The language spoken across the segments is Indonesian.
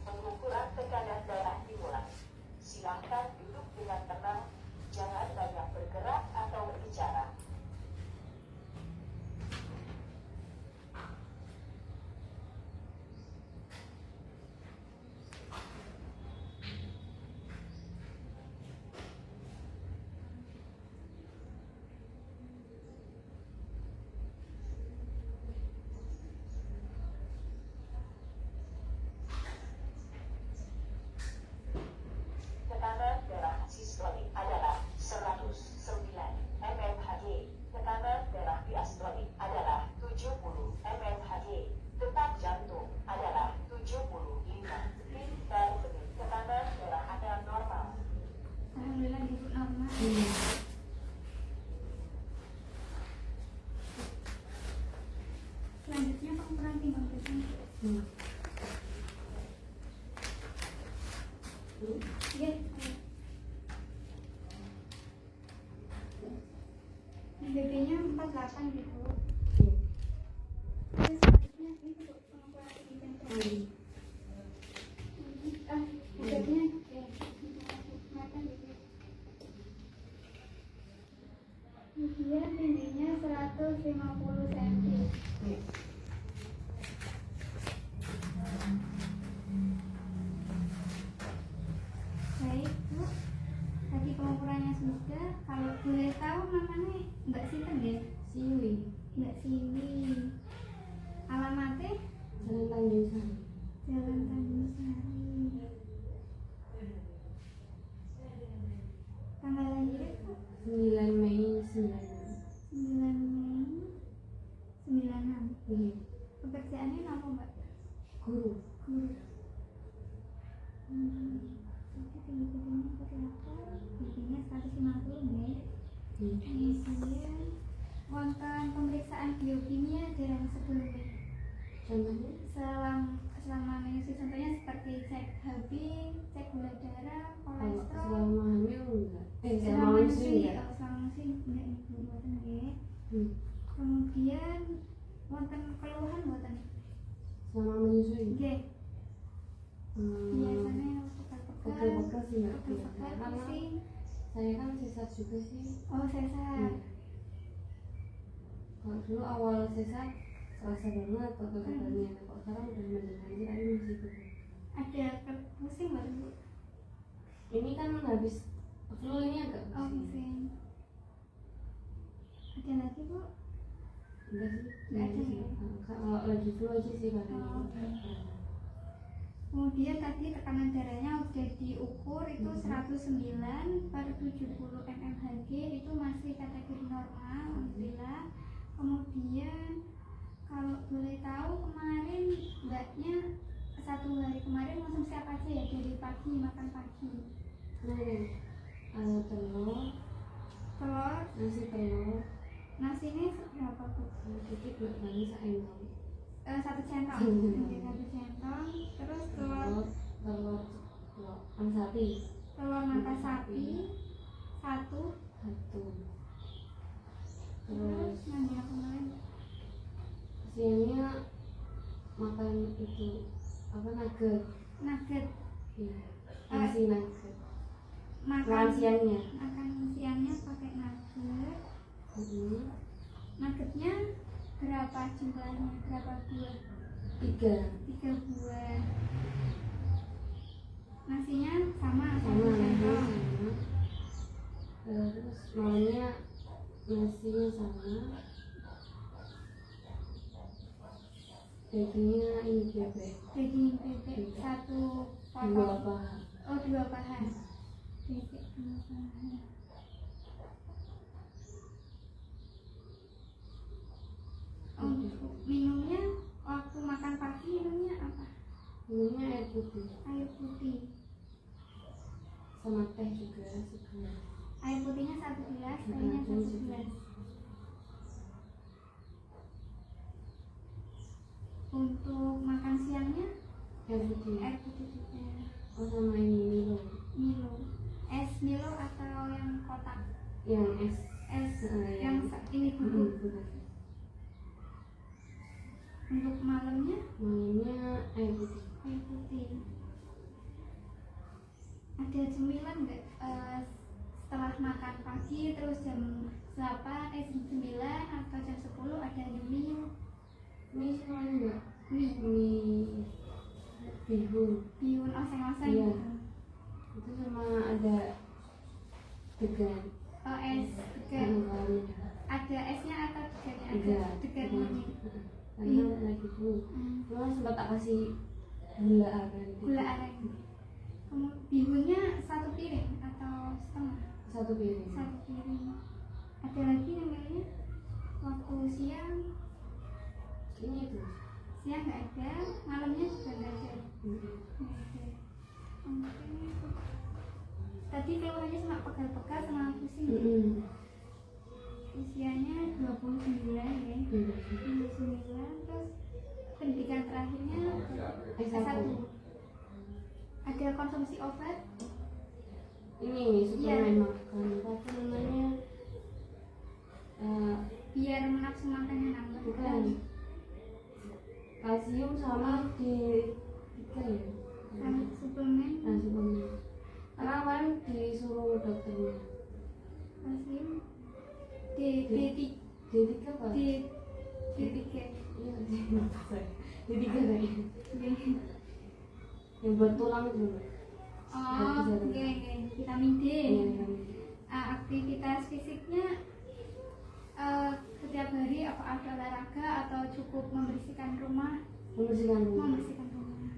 Pengukuran tekanan darah dimulai. Silahkan duduk dengan tenang, jangan banyak bergerak atau berbicara. Tekanan darah sistolik adalah 109 mmHg. Tekanan darah diastolik adalah 70 mmHg. Detak jantung adalah 75 beat per menit. Tekanan darah Anda normal. Alhamdulillah ibu normal. Selanjutnya pengukuran timbang badan. Iya. BB-nya 48 gitu. Terus selanjutnya ini untuk pengukuran tinggi jantung. Beratnya ya, kelihatan gitu. Kemudian tingginya 150 cm. Baik Bu, tadi pengukurannya sudah. Kalau boleh tahu namanya Mbak Sinten ya? Siwi, Mbak Siwi. Alamatnya Jalan Tanjung Sari. Jalan Tanjung Sari. Tanggal lahirnya Bu? 9 Mei 96. 9 Mei 96. Iya. Pekerjaannya apa Mbak? Guru. Guru. Jadi tinggi badannya 48, giginya 150 ya. Kemudian wonten pemeriksaan biokimia dereng sebelumnya. Contohnya? Selama menyusui contohnya seperti cek HB, cek gula darah, Kalau kolesterol. selama hamil enggak? Selama Selama menyusui menyusui, enggak? selama menyusui enggak ibu mboten nggih. Hmm. Kemudian wonten keluhan mboten? Selama menyusui? Nggih. Biasanya Pegel-pegel sih enggak? pegel-pegel, Karena pusing. saya kan sesar juga sih. Oh, sesar. Kalau dulu awal sesar kerasa banget pegel-pegelnya. Kok sekarang udah mendingan sih, tapi masih pegel. Ada pusing nggak Bu? Ini kan habis flu ini agak Oh, pusing. pusing. Ada lagi Bu? Enggak sih? Nggak ada ya? Kalau lagi flu aja sih paling. Oh, oke. Kemudian tadi tekanan darahnya udah diukur itu 109 per 70 mmHg, itu masih kategori normal, alhamdulillah. Kemudian kalau boleh tahu kemarin Mbaknya satu hari kemarin konsumsi apa aja ya dari pagi, makan pagi? Telur, nasi telur, Nasi ini berapa Bu? sedikit buat bagi seenggak. Satu centong, Oke, satu centong. Terus telur telur sapi mata sapi satu. Terus terus nanya kemarin siangnya makan itu apa, nugget. Iya, nasi nugget. Makan siangnya pakai nugget. Nuggetnya berapa jumlahnya? Berapa buah? 3 buah. Nasinya sama satu centong. Terus malamnya nasinya sama, dagingnya ini bebek. Daging bebek satu Dua potong. paha. Oh, 2 paha. Bebek 2 paha. Untuk minumnya waktu makan pagi minumnya apa? Minumnya air putih Air putih. sama teh juga segelas. Air putihnya 1 gelas, tehnya 1 gelas. Untuk makan siangnya Air putih. air putih juga. Oh, sama ini Milo. Milo. Es Milo atau yang kotak? Yang es es yang ini bubuk. bekas. Untuk malamnya Air putih. air putih. Ada cemilan nggak setelah makan pagi terus jam 9 atau jam 10 ada mie Semuanya enggak. mie Bihun. bihun oseng-oseng Iya. gitu. Itu sama ada degan. Oh, es degan. Kalau Ada esnya atau degannya? Iya, Ada degan murni. karena lagi flu. Cuma sempat tak kasih gula aren. Gula aren. Kemudian bihunnya 1 piring atau setengah? 1 piring. 1 piring. Ada lagi yang lainnya? Waktu siang Ini itu. siang nggak ada, malamnya juga nggak ada. Mm-mm. Nggak ada. Oke. Tadi keluhannya cuma pegal-pegal sama pusing. Mm-mm. Usianya 29 ya. 29 terus pendidikan terakhirnya S1. Ada konsumsi obat? Ini suplemen makan apa namanya? Biar nafsu makannya nambah. Bukan. Kalsium sama D3 ya. Suplemen Nah, suplemen. Karena kemarin disuruh dokternya. kalsium D3 D3 apa? D3 Iya, D3 kayaknya. Yang buat tulang itu loh. Oh, oke, vitamin D. Iya. Aktivitas fisiknya setiap hari apa ada olahraga atau cukup membersihkan rumah? Membersihkan rumah. Membersihkan rumah.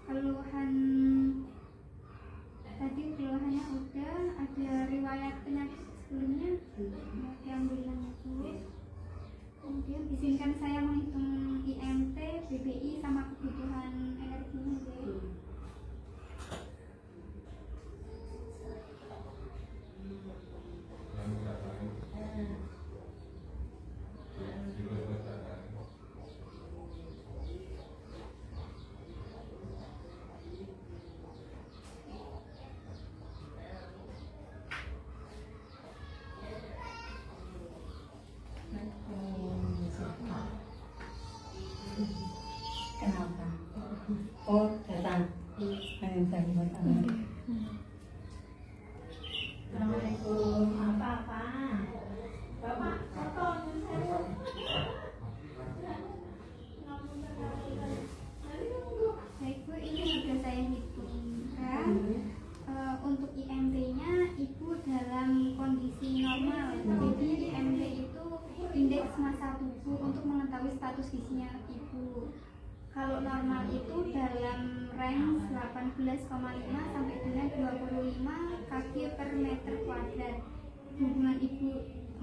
Keluhan tadi keluhannya udah, ada riwayat penyakit sebelumnya yang bilang itu. Kemudian izinkan saya menghitung IMT, BBI sama kebutuhan energinya ya. Kenapa? Oh, datang. Pengen saya buat apa? Assalamualaikum. Apa-apa? Bapak, foto Baik Bu, ini sudah saya hitungkan. Untuk IMT-nya Ibu dalam kondisi normal. Jadi IMT itu indeks massa tubuh untuk mengetahui status gizinya Ibu. Kalau normal itu dalam range 18,5 sampai dengan 25 kg per meter kuadrat. Hubungan Ibu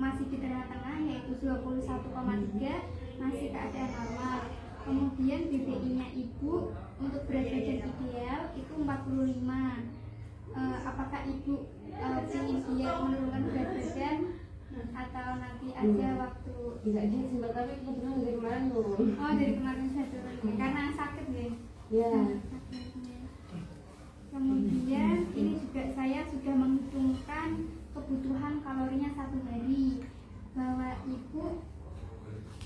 masih di tengah-tengah yaitu 21,3, masih keadaan normal. Kemudian BBI-nya Ibu untuk berat badan ideal itu 45. Apakah Ibu ingin biar menurunkan berat badan atau nanti aja waktu? Tidak sih, tapi kebetulan dari kemarin turun. Oh, dari kemarin saya turun ya, karena sakit ya. Ya. Kemudian ini juga saya sudah menghitungkan kebutuhan kalorinya satu hari, bahwa Ibu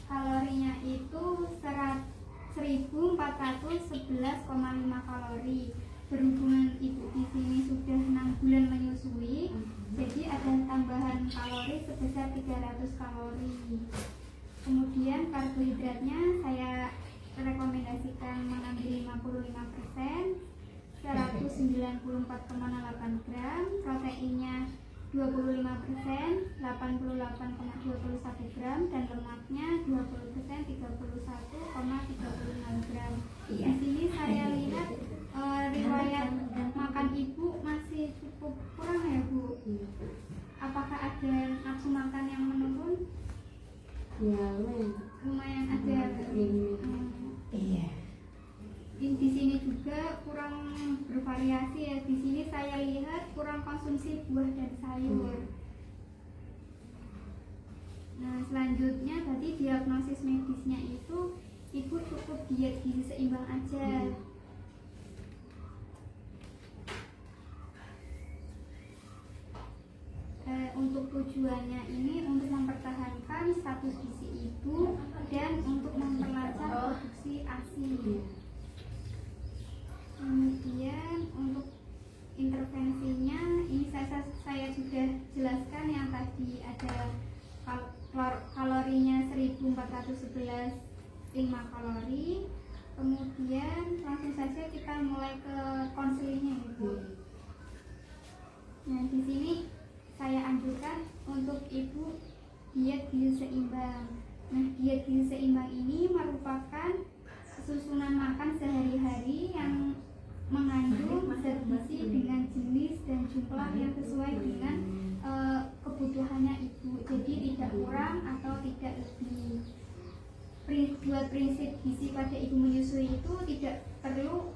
kalorinya itu 1411,5 kalori. Berhubungan Ibu di sini sudah 6 bulan menyusui, jadi ada tambahan kalori sebesar 300 kalori. Kemudian karbohidratnya saya rekomendasikan mengambil 55%, 194,8 gram, proteinnya 25%, 88,21 gram, dan lemaknya 20%, 31,36 gram. Di sini saya lihat riwayat makan Ibu masih cukup kurang ya Bu. Apakah ada nafsu makan yang menurun? Ya, Lumayan ada. Iya. Di sini juga kurang bervariasi ya. Di sini saya lihat kurang konsumsi buah dan sayur. Nah, selanjutnya tadi diagnosis medisnya itu ibu cukup diet gizi seimbang aja. Untuk tujuannya ini untuk mempertahankan status gizi ibu dan untuk memperlancar produksi ASI. Kemudian untuk intervensinya ini saya sudah jelaskan yang tadi ada kalorinya 1411 5 kalori. Kemudian langsung saja kita mulai ke konselingnya ibu. Nah di sini saya anjurkan untuk ibu diet gizi seimbang. Nah diet gizi seimbang ini merupakan susunan makan sehari-hari yang mengandung zat gizi dengan jenis dan jumlah yang sesuai dengan kebutuhannya ibu, jadi tidak kurang atau tidak lebih. Buat prinsip gizi pada ibu menyusui itu tidak perlu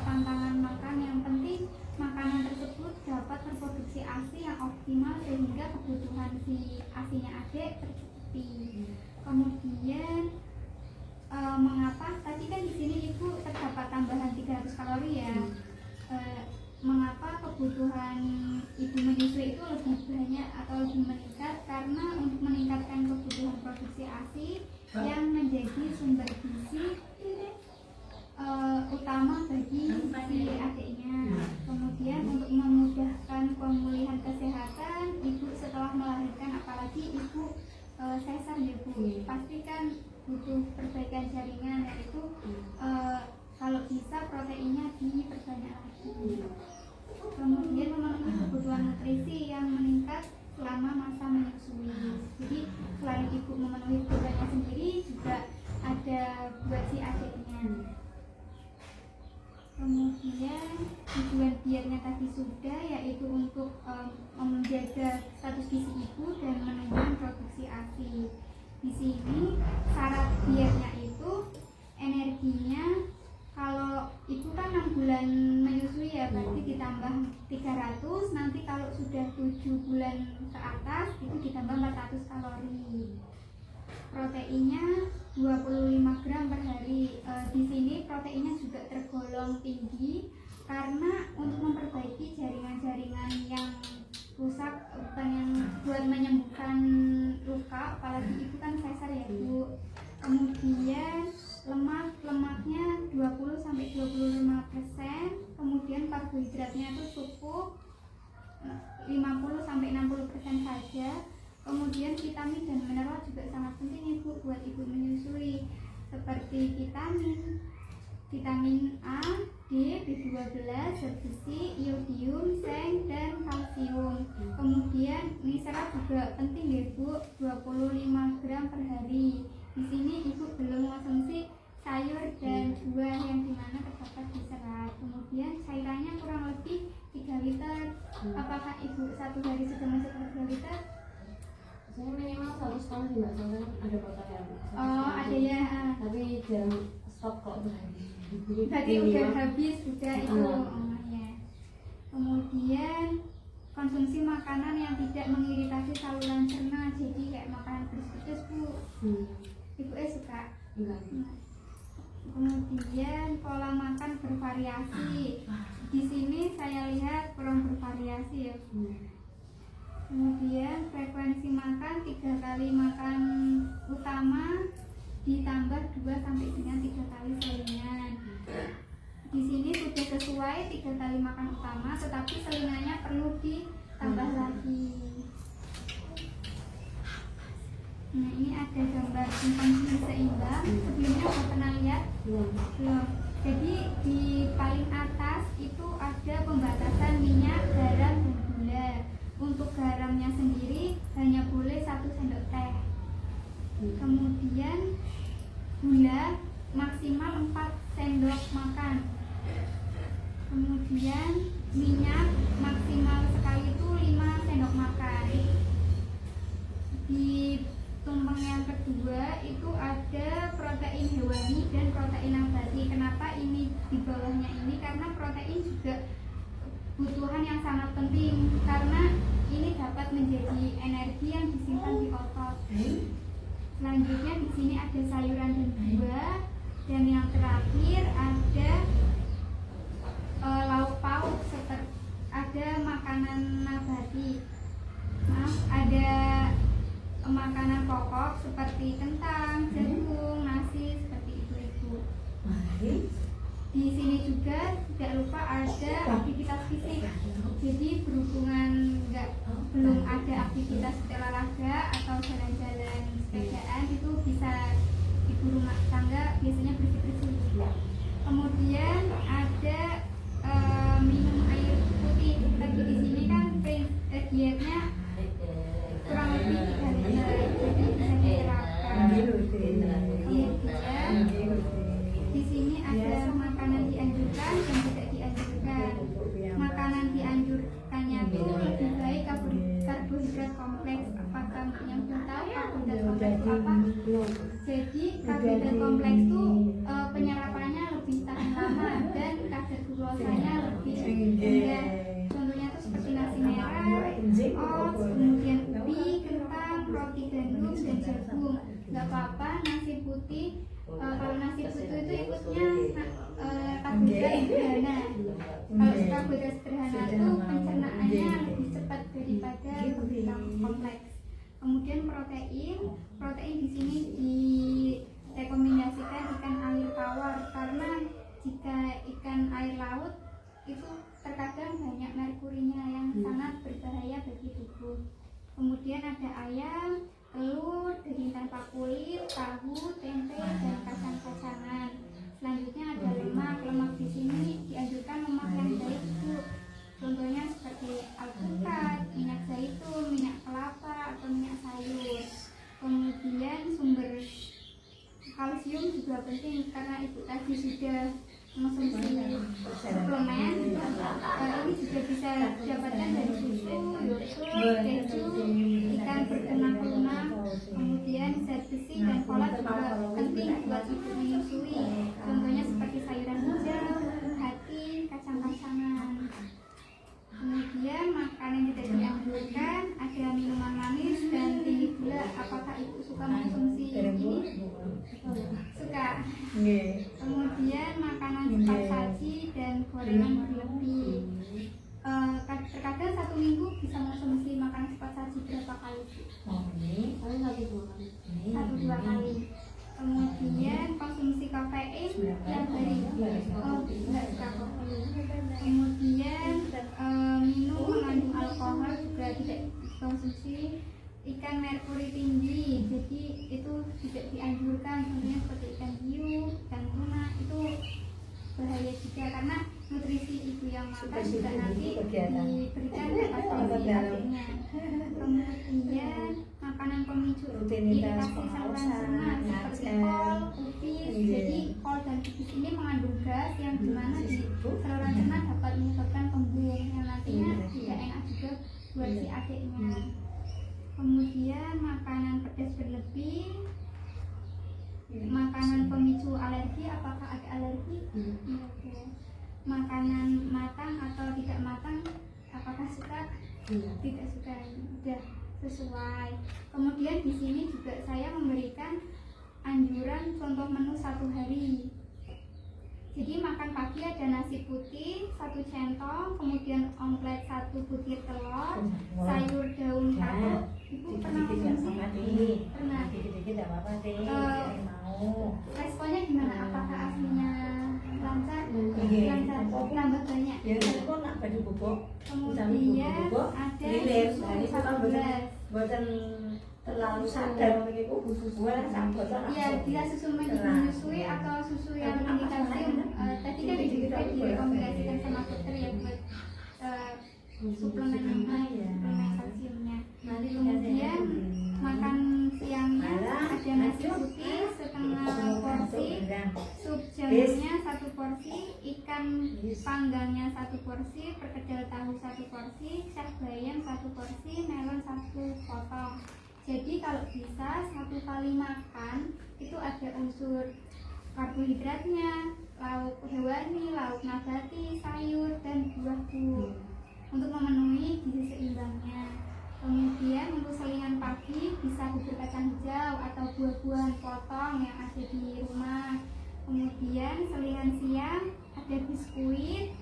pantangan makan, yang penting makanan tersebut dapat memproduksi ASI yang optimal sehingga kebutuhan si ASINya adik tercukupi. Kemudian mengapa tadi kan di sini ibu terdapat tambahan 300 kalori ya? Mengapa kebutuhan ibu menyusui itu lebih banyak atau lebih meningkat? Karena untuk meningkatkan kebutuhan produksi ASI yang menjadi sumber gizi utama bagi si adiknya. Kemudian untuk memudahkan pemulihan kesehatan ibu setelah melahirkan, apalagi ibu sesar ya bu, pasti kan butuh perbaikan jaringan, yaitu kalau bisa proteinnya diperbanyak lagi. Kemudian memenuhi kebutuhan nutrisi yang meningkat selama masa menyusui. Jadi selain ibu memenuhi kebutuhannya sendiri, juga ada buat si adiknya. Kemudian tujuan dietnya tadi sudah, yaitu untuk menjaga status gizi ibu dan menunjang produksi ASI. Di sini syarat dietnya itu energinya, kalau ibu kan 6 bulan menyusui ya, berarti ditambah 300, nanti kalau sudah 7 bulan ke atas itu ditambah 400 kalori. Proteinnya 25 gram per hari. Di sini proteinnya juga tergolong tinggi karena untuk memperbaiki jaringan-jaringan yang rusak, yang buat menyembuhkan luka, apalagi itu kan sesar ya bu. Kemudian lemaknya 20-25%, kemudian karbohidratnya itu cukup 50-60% saja. Kemudian vitamin dan mineral juga sangat penting ibu buat ibu menyusui, seperti vitamin A, D, B12, zat besi, iodium, seng, dan kalsium. Kemudian mineral juga penting ya bu, 25 gram per hari. Di sini ibu belum mengonsumsi sayur dan buah yang dimana terdapat di serat. Kemudian cairannya kurang lebih 3 liter. Apakah ibu satu hari sudah masuk 3 liter? Saya minimal 1,5 sih mbak, soalnya ada botol yang ada ya. tapi jarang stok kok berhari. Berarti udah habis sudah itu. Ya. Kemudian konsumsi makanan yang tidak mengiritasi saluran cerna, jadi kayak makanan pedes-pedes bu. Ibu suka? Enggak. Kemudian pola makan bervariasi. Di sini saya lihat kurang bervariasi ya. Kemudian frekuensi makan 3 kali makan utama ditambah 2 sampai dengan 3 kali selingan. Di sini sudah sesuai 3 kali makan utama, tetapi selingannya perlu ditambah lagi. Nah ini ada gambar konsumsi seimbang. Sebelumnya sudah pernah lihat? Belum. Jadi di paling atas itu ada pembatasan minyak, garam, dan gula. Untuk garamnya sendiri hanya boleh 1 sendok teh. Kemudian gula maksimal 4 sendok makan. Kemudian minyak maksimal sekali itu 5 sendok makan. Di tumpeng yang kedua itu ada protein hewani dan protein nabati. Kenapa ini di bawahnya ini? Karena protein juga kebutuhan yang sangat penting, karena ini dapat menjadi energi yang disimpan di otot. Selanjutnya di sini ada sayuran dan buah, Dan yang terakhir ada lauk pauk, seperti ada makanan nabati, ada makanan pokok seperti kentang, jagung, nasi, seperti itu Ibu. Di sini juga tidak lupa ada aktivitas fisik. Jadi berhubungan belum ada aktivitas olahraga atau jalan-jalan sepedaan, itu bisa ibu rumah tangga biasanya bersih-bersih. Kemudian ada minum air putih. Lagi di sini kan dietnya kurang lebih 3 liter, jadi bisa diterapkan. Kemudian di sini ada makanan dianjurkan dan tidak dianjurkan. Makanan dianjurkannya itu lebih baik karbohidrat kompleks. Apakah yang belum tahu karbohidrat kompleks itu apa? Jadi karbohidrat kompleks itu penyerapannya lebih tahan lama dan kadar glukosanya lebih rendah. Contohnya itu seperti nasi merah, oats, kemudian ubi, kentang, roti gandum, dan jagung. Nggak apa-apa nasi putih. Kalau nasi putih itu ikutnya karbohidrat sederhana. Kalau karbohidrat sederhana itu pencernaannya lebih cepat daripada karbohidrat kompleks. Kemudian protein di sini direkomendasikan ikan air tawar, karena jika ikan air laut itu terkadang banyak merkurinya yang sangat berbahaya bagi tubuh. Kemudian ada ayam, telur, daging tanpa kulit, tahu, tempe, dan kacang-kacangan. Selanjutnya ada lemak di sini dianjurkan lemak yang baik itu. Contohnya seperti alpukat, minyak zaitun, minyak kelapa, atau minyak sayur. Kemudian sumber kalsium juga penting, karena ibu tadi sudah mengonsumsi suplemen. Ini juga bisa didapatkan dari susu, yogurt, keju, ikan berternak lunak. Kemudian zat besi dan folat juga penting buat ibu menyusui. Contohnya seperti sayuran hijau, hati, kacang-kacangan. Kemudian makanan yang tidak dianjurkan ada minuman manis dan tinggi gula. Apakah ibu suka mengonsumsi ini? Suka. Kemudian makanan cepat saji dan gorengan berlebih. Terkadang 1 minggu bisa mengonsumsi makanan cepat saji berapa kali? 1-2 kali. Kemudian konsumsi kafein yang dari tidak suka kafein. Kemudian minum mengandung alkohol juga tidak dikonsumsi. Ikan merkuri tinggi, jadi itu tidak dianjurkan. Contohnya seperti ikan hiu, ikan tuna, itu bahaya juga, karena nutrisi ibu yang makan juga nanti diberikan kepada adiknya. Kemudian makanan pemicu iritasi saluran cerna seperti kol, kubis. Jadi kol dan kubis ini mengandung gas yang dimana di saluran cerna dapat menyebabkan kembung yang nantinya tidak enak juga buat si adiknya. Kemudian makanan pedas berlebih, makanan pemicu alergi. Apakah ada alergi? Makanan matang atau tidak matang, apakah suka? Tidak suka. Sudah sesuai. Kemudian di sini juga saya memberikan anjuran contoh menu 1 hari. Jadi makan pagi ada nasi putih 1 centong, kemudian omelet 1 butir telur, sayur daun kapuk. Ibu pernah konsumsi? Pernah. Responnya gimana? Apakah aslinya lancar? Lancar, tambah banyak. Kemudian ada susu 14. Terlalu sadar begitu Ya, bila susu menyusui atau susu yang tinggi kalsium. Tadi kan juga direkomendasikan sama dokter ya buat suplemen kalsiumnya. Kemudian makan siangnya ada nasi putih setengah porsi, sup jamurnya 1 porsi, ikan panggangnya 1 porsi, perkedel tahu 1 porsi, cak bayam 1 porsi, melon 1 potong. Jadi kalau bisa 1 kali makan itu ada unsur karbohidratnya, lauk hewani, lauk nabati, sayur, dan buah-buah untuk memenuhi gizi seimbangnya. Kemudian untuk selingan pagi bisa bubur kacang hijau atau buah-buahan potong yang ada di rumah. Kemudian kemudian selingan siang ada biskuit,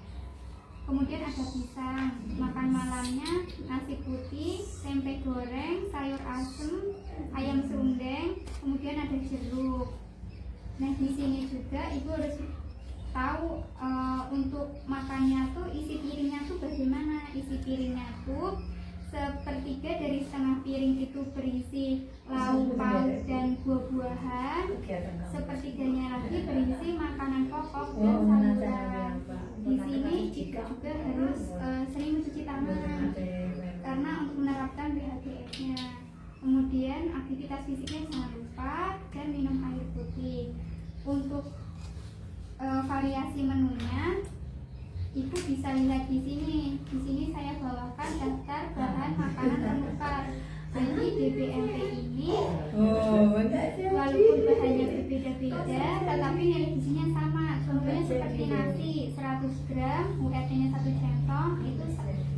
kemudian ada pisang. Makan malamnya nasi putih, tempe goreng, sayur asem, ayam serundeng, kemudian ada jeruk. Nah di sini juga ibu harus tahu untuk makannya tuh isi piringnya tuh bagaimana. Isi piringnya tuh sepertiga dari setengah piring itu berisi lauk pauk dan buah-buahan, sepertiganya lagi berisi makanan pokok dan sayuran. Di sini juga harus sering mencuci tangan karena untuk menerapkan BHGS-nya. Kemudian aktivitas fisiknya jangan lupa dan minum air putih. Untuk variasi menunya Ibu bisa lihat di sini. Di sini saya bawakan daftar bahan makanan tertukar. Jadi DBMP ini walaupun bahannya berbeda-beda, tetapi nilai gizinya sama. Contohnya seperti nasi 100 gram, URT-nya 1 centong itu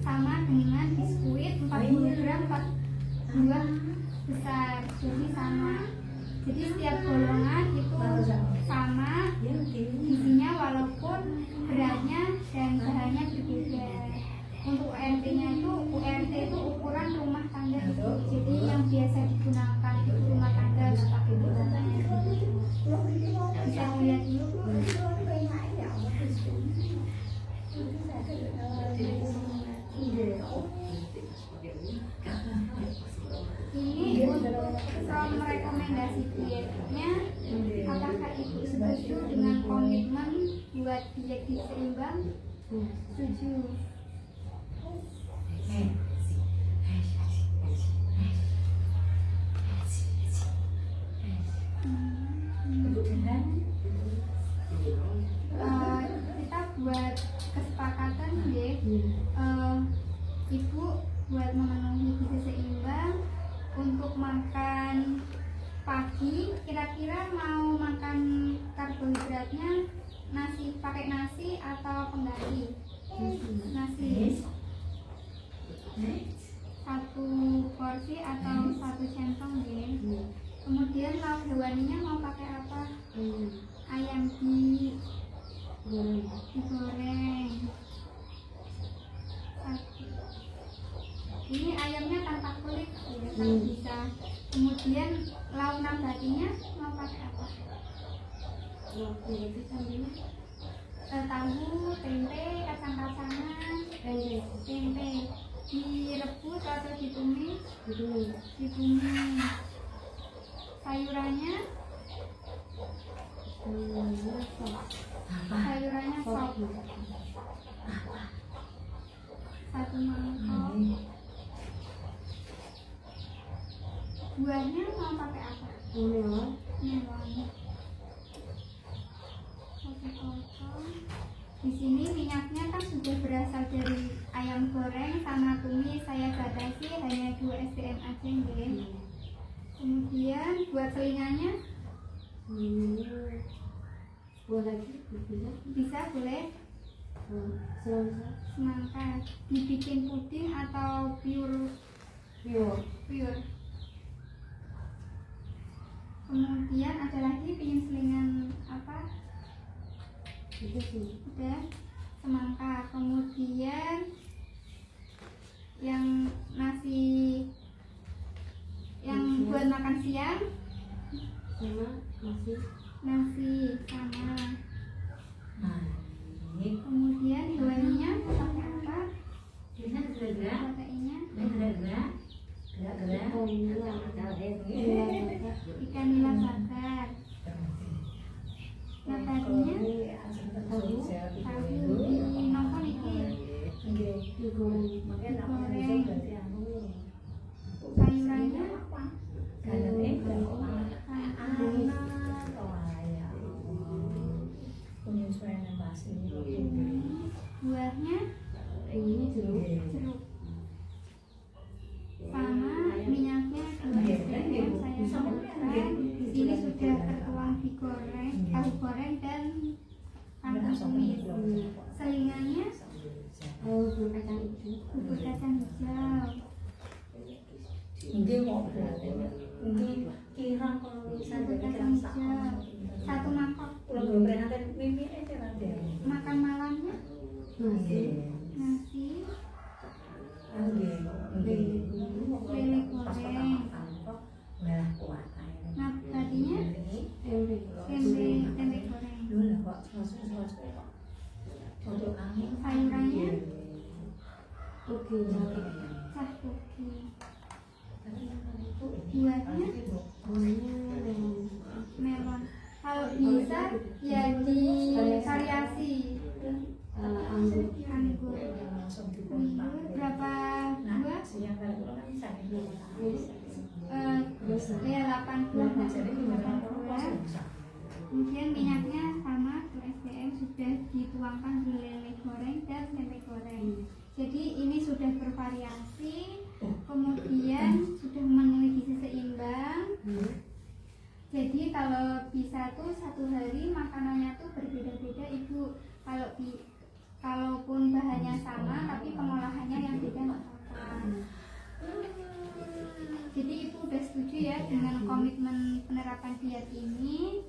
sama dengan biskuit 40 gram 4 buah besar. Jadi sama. Jadi setiap golongan itu sama gizinya walaupun beratnya dan bahannya berbeda. Untuk URT-nya itu ukuran rumah tangga itu. Jadi yang biasa digunakan itu rumah tangga nggak pakai bulanan. Bisa lihat dulu Bu. Ini untuk rekomendasi dietnya, apakah ibu setuju dengan komitmen buat diet gizi seimbang? Setuju. Kita buat kesepakatan deh, ibu buat memenuhi gizi seimbang. Untuk makan pagi kira-kira mau makan karbohidratnya pakai nasi atau pengganti? Nasi 1 porsi atau 1 centong ya. Kemudian lauk hewaninya mau pakai apa? Ayam digoreng. Ini ayamnya tanpa kulit ya, kalau bisa. Kemudian lauk nabatinya mau pakai apa? Tahu, tempe, kacang-kacangan, tempe direbus atau ditumis? Ditumis. Sayurannya sop. 1 mangkok. Buahnya mau pakai apa? Melon. 1 potong. Di sini minyaknya kan sudah berasal dari ayam goreng sama tumis. Saya batasi hanya 2 SDM aja ya. Kemudian buat telinganya bisa boleh semangka. Dibikin puding atau pure. Kemudian ada lagi pingin selingan apa? Udah semangka. Kemudian yang nasi yang buat makan siang nasi sama. Kemudian hewaninya pakai apa? Proteinnya ikan nila bakar. Nabatinya tahu di nongkon iki digoreng. Sayurannya buahnya jeruk. Sama minyaknya 2 SDM saya sebutkan. Di sini sudah tertuang digoreng, tahu goreng dan kangkung tumis. Selingannya bubur kacang hijau. Ini kira kalau misalnya kira satu mangkok. kalau gue pernah mimi aja nanti. Makan malamnya Nasi. nasi, lele goreng. nah tadinya Tempe. tempe goreng. Sayurannya Oke. cah toge. Buahnya Buahnya melon. Kalau bisa ya di variasi anggur. anggur. Berapa buah? Ya 8 buah. 8 buah. Kemudian minyaknya sama SDM sudah dituangkan di lele goreng dan tempe goreng. Jadi ini sudah bervariasi, kemudian sudah memenuhi gizi seimbang. Jadi kalau bisa tuh satu hari makanannya tuh berbeda-beda ibu. Kalaupun bahannya sama tapi pengolahannya yang beda nggak apa-apa. Jadi ibu udah setuju ya dengan komitmen penerapan diet ini?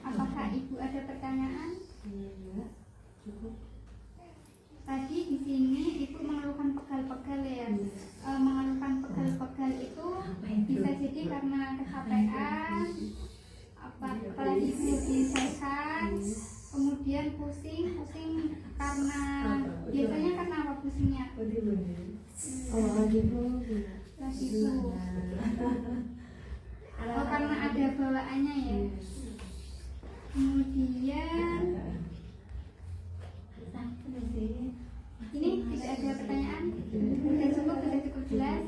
Apakah ibu ada pertanyaan? Iya. Cukup. Tadi di sini ibu mengeluhkan pegal-pegal ya. Mengeluhkan pegal-pegal itu bisa jadi karena kecapean, kepala ibu sehat, kemudian pusing karena biasanya karena apa pusingnya? Oh, lagi bu. Lagi flu. Oh, karena ada bawaannya ya. Kemudian ini tidak ada pertanyaan, sudah cukup jelas.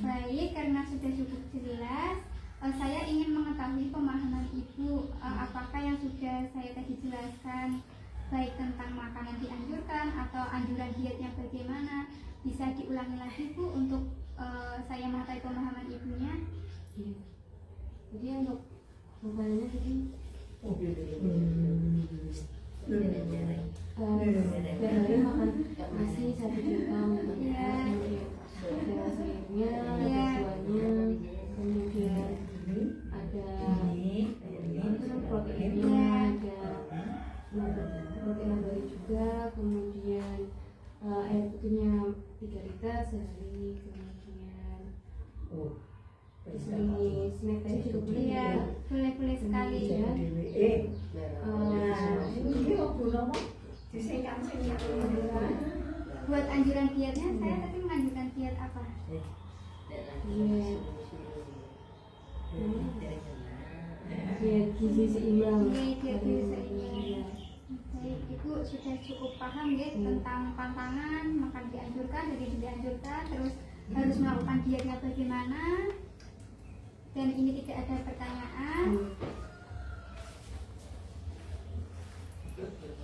Baik, karena sudah cukup jelas, saya ingin mengetahui pemahaman ibu, apakah yang sudah saya tadi jelaskan, baik tentang makanan dianjurkan atau anjuran dietnya bagaimana, bisa diulangi lagi bu untuk saya mengetahui pemahaman ibunya. Jadi untuk makanannya tadi tiap hari makan nasi 1 jam, kemudian ada sayurnya, ada buahnya, kemudian ada proteinnya, ada protein nabati juga, kemudian air putihnya 3 liter sehari, kemudian di snack tadi juga boleh ya. Boleh sekali ya. Buat anjuran dietnya saya tadi menganjurkan diet apa? Diet gizi seimbang. Diet gizi seimbang. Baik, ibu sudah cukup paham ya tentang pantangan, makan dianjurkan, jadi dianjurkan, terus harus melakukan dietnya bagaimana. Dan ini tidak ada pertanyaan.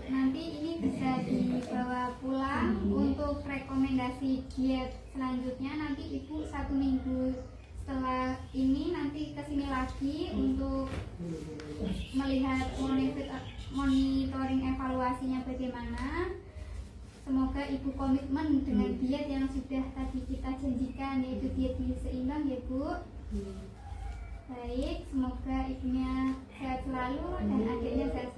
Nanti ini bisa dibawa pulang untuk rekomendasi diet selanjutnya. Nanti ibu 1 minggu setelah ini nanti kesini lagi untuk melihat monitoring evaluasinya bagaimana. Semoga ibu komitmen dengan diet yang sudah tadi kita janjikan, yaitu diet gizi seimbang ya bu. Baik, semoga ibunya sehat selalu dan adiknya sehat